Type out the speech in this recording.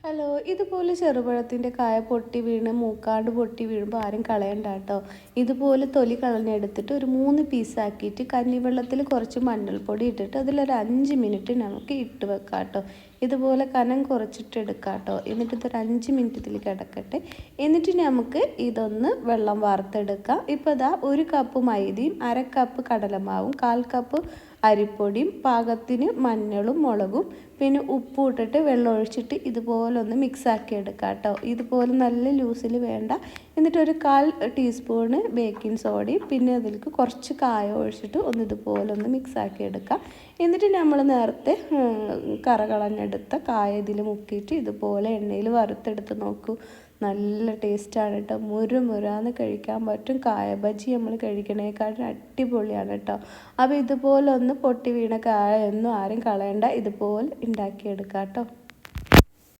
Hello, ഇതുപോലെ ചെറുപഴത്തിൻ്റെ കായ പൊട്ടി വീണ് മൂക്കാണ്ട് പൊട്ടി വീഴുമ്പോൾ ആരും കളയണ്ട കേട്ടോ. ഇതുപോലെ തൊലി കളഞ്ഞെടുത്തിട്ട് ഒരു 3 പീസാക്കിയിട്ട് കഞ്ഞിവെള്ളത്തിൽ കുറച്ച് മഞ്ഞൾപ്പൊടി ഇട്ടിട്ട് അതിലൊരു 5 മിനിറ്റ് നമുക്ക് ഇട്ട് വെക്കാം കേട്ടോ. ഇതുപോലെ കനം കുറച്ചിട്ട് എടുക്കാം കേട്ടോ. എന്നിട്ട് ഇതൊരു 5 മിനിറ്റ് ഇതിൽ കിടക്കട്ടെ. എന്നിട്ട് നമുക്ക് ഇതൊന്ന് വെള്ളം വാർത്തെടുക്കാം. ഇപ്പോൾ ഇതാ 1 കപ്പ് മൈദയും 1/2 കപ്പ് കടലമാവും 1/4 കപ്പ് അരിപ്പൊടിയും പാകത്തിന് മഞ്ഞളും മുളകും പിന്നെ ഉപ്പും ഇട്ടിട്ട് വെള്ളം ഒഴിച്ചിട്ട് ഇതുപോലെ ഒന്ന് മിക്സാക്കി എടുക്കാം കേട്ടോ. ഇതുപോലെ നല്ല ലൂസിൽ വേണ്ട. എന്നിട്ട് ഒരു 1/4 ടീസ്പൂണ് ബേക്കിംഗ് സോഡയും പിന്നെ അതിലേക്ക് കുറച്ച് കായം ഒഴിച്ചിട്ട് ഒന്ന് ഇതുപോലെ ഒന്ന് മിക്സാക്കി എടുക്കാം. എന്നിട്ട് നമ്മൾ നേരത്തെ കറ കളഞ്ഞെടുത്ത കായ ഇതിൽ മുക്കിയിട്ട് ഇതുപോലെ എണ്ണയിൽ വറുത്തെടുത്ത് നോക്കൂ. നല്ല ടേസ്റ്റാണ് കേട്ടോ. മുരാന്ന് കഴിക്കാൻ പറ്റും. കായ ബജി നമ്മൾ കഴിക്കണേക്കാളും അടിപൊളിയാണ് കേട്ടോ. അപ്പോൾ ഇതുപോലെ ഒന്ന് പൊട്ടി വീണ കായ ഒന്നും ആരും കളയണ്ട. ഇതുപോലെ ഉണ്ടാക്കിയെടുക്കാം കേട്ടോ.